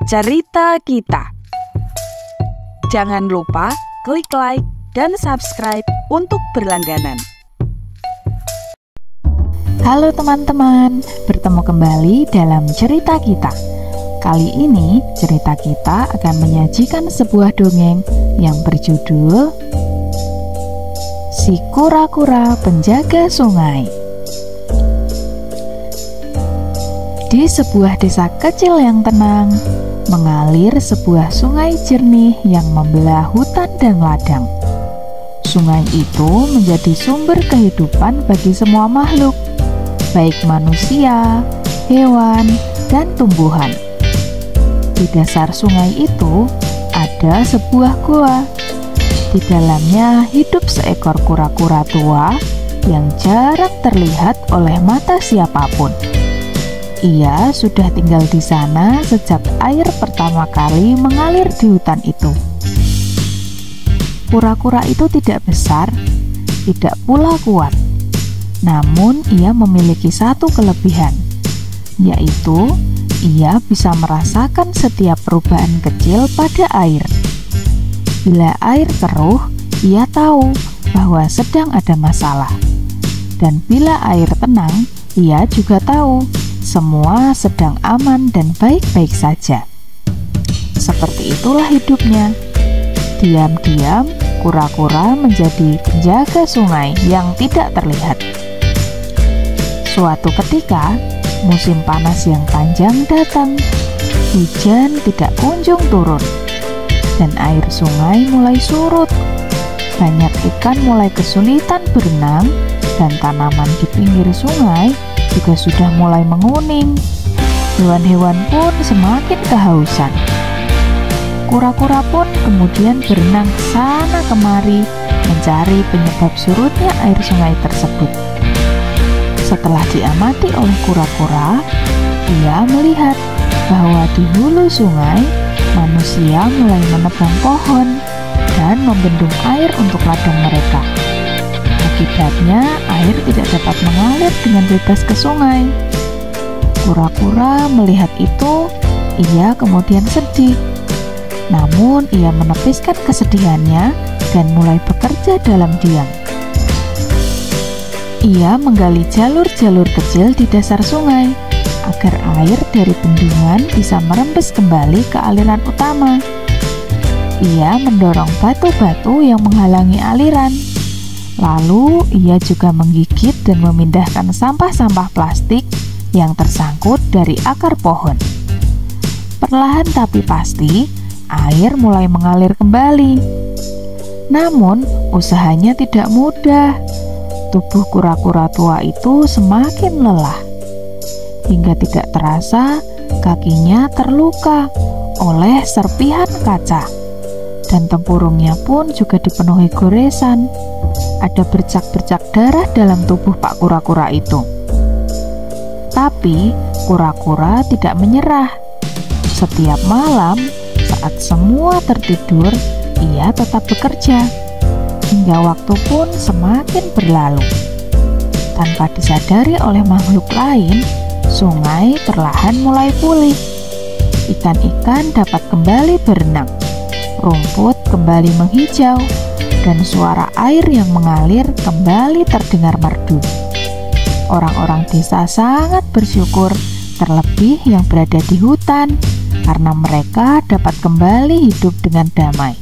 Cerita Kita. Jangan lupa klik like dan subscribe untuk berlangganan. Halo teman-teman, bertemu kembali dalam Cerita Kita. Kali ini cerita kita akan menyajikan sebuah dongeng yang berjudul Si Kura-Kura Penjaga Sungai. Di sebuah desa kecil yang tenang, mengalir sebuah sungai jernih yang membelah hutan dan ladang. Sungai itu menjadi sumber kehidupan bagi semua makhluk, baik manusia, hewan, dan tumbuhan. Di dasar sungai itu ada sebuah gua. Di dalamnya hidup seekor kura-kura tua yang jarang terlihat oleh mata siapapun. Ia sudah tinggal di sana sejak air pertama kali mengalir di hutan itu. Kura-kura itu tidak besar, tidak pula kuat. Namun ia memiliki satu kelebihan, yaitu ia bisa merasakan setiap perubahan kecil pada air. Bila air keruh, ia tahu bahwa sedang ada masalah. Dan bila air tenang, ia juga tahu semua sedang aman dan baik-baik saja. Seperti itulah hidupnya. Diam-diam, kura-kura menjadi penjaga sungai yang tidak terlihat. Suatu ketika, musim panas yang panjang datang. Hujan tidak kunjung turun, dan air sungai mulai surut. Banyak ikan mulai kesulitan berenang, dan tanaman di pinggir sungai juga sudah mulai menguning. Hewan-hewan pun semakin kehausan. Kura-kura pun kemudian berenang sana kemari mencari penyebab surutnya air sungai tersebut. Setelah diamati oleh kura-kura, ia melihat bahwa di hulu sungai manusia mulai menebang pohon dan membendung air untuk ladang mereka. Akibatnya, air tidak dapat mengalir dengan bebas ke sungai. Kura-kura melihat itu, ia kemudian sedih. Namun, ia menepiskan kesedihannya dan mulai bekerja dalam diam. Ia menggali jalur-jalur kecil di dasar sungai, agar air dari bendungan bisa merembes kembali ke aliran utama. Ia mendorong batu-batu yang menghalangi aliran. Lalu ia juga menggigit dan memindahkan sampah-sampah plastik yang tersangkut dari akar pohon. Perlahan tapi pasti, air mulai mengalir kembali. Namun, usahanya tidak mudah. Tubuh kura-kura tua itu semakin lelah. Hingga tidak terasa, kakinya terluka oleh serpihan kaca. Dan tempurungnya pun juga dipenuhi goresan. Ada bercak-bercak darah dalam tubuh Pak Kura-kura itu. Tapi kura-kura tidak menyerah. Setiap malam saat semua tertidur, ia tetap bekerja. Hingga waktu pun semakin berlalu. Tanpa disadari oleh makhluk lain, sungai perlahan mulai pulih. Ikan-ikan dapat kembali berenang. Rumput kembali menghijau, dan suara air yang mengalir kembali terdengar merdu. Orang-orang desa sangat bersyukur, terlebih yang berada di hutan, karena mereka dapat kembali hidup dengan damai.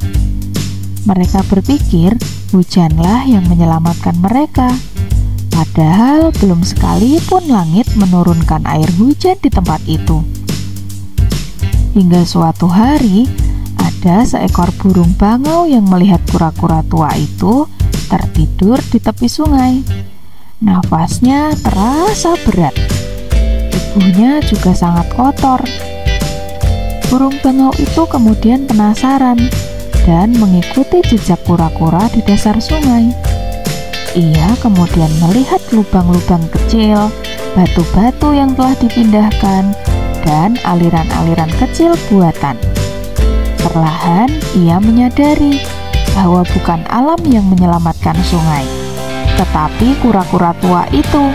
Mereka berpikir hujanlah yang menyelamatkan mereka, padahal belum sekalipun langit menurunkan air hujan di tempat itu. Hingga suatu hari, ada seekor burung bangau yang melihat kura-kura tua itu tertidur di tepi sungai. Nafasnya terasa berat. Tubuhnya juga sangat kotor. Burung bangau itu kemudian penasaran dan mengikuti jejak kura-kura di dasar sungai. Ia kemudian melihat lubang-lubang kecil, batu-batu yang telah dipindahkan, dan aliran-aliran kecil buatan. Perlahan ia menyadari bahwa bukan alam yang menyelamatkan sungai, tetapi kura-kura tua itu.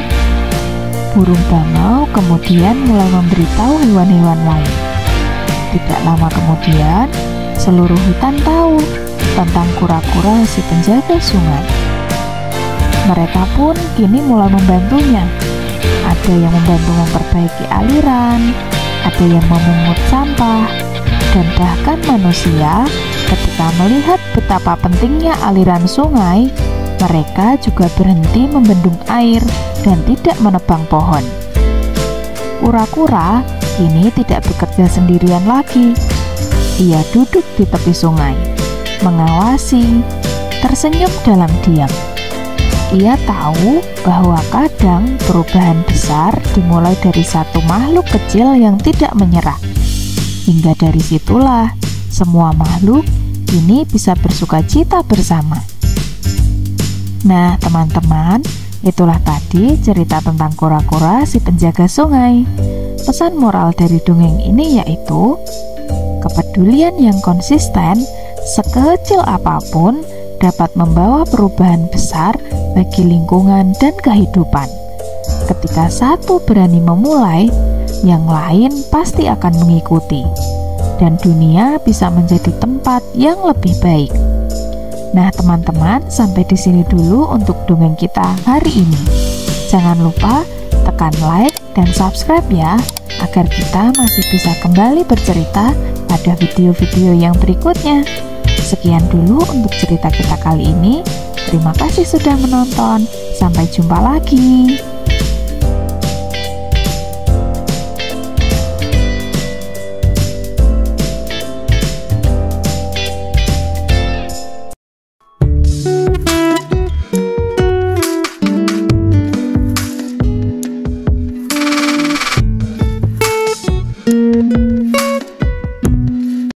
Burung bangau kemudian mulai memberitahu hewan-hewan lain Tidak lama kemudian, seluruh hutan tahu tentang kura-kura si penjaga sungai. Mereka pun kini mulai membantunya. Ada yang membantu memperbaiki aliran, ada yang memungut sampah, dan bahkan manusia ketika melihat betapa pentingnya aliran sungai, mereka juga berhenti membendung air dan tidak menebang pohon. Kura-kura kini tidak bekerja sendirian lagi. Ia duduk di tepi sungai, mengawasi, tersenyum dalam diam. Ia tahu bahwa kadang perubahan besar dimulai dari satu makhluk kecil yang tidak menyerah. Hingga dari situlah semua makhluk kini bisa bersukacita bersama. Nah, teman-teman, itulah tadi cerita tentang kura-kura si penjaga sungai. Pesan moral dari dongeng ini yaitu kepedulian yang konsisten sekecil apapun dapat membawa perubahan besar bagi lingkungan dan kehidupan. Ketika satu berani memulai, yang lain pasti akan mengikuti, dan dunia bisa menjadi tempat yang lebih baik. Nah, teman-teman, sampai di sini dulu untuk dongeng kita hari ini. Jangan lupa tekan like dan subscribe ya, agar kita masih bisa kembali bercerita pada video-video yang berikutnya. Sekian dulu untuk cerita kita kali ini. Terima kasih sudah menonton. Sampai jumpa lagi.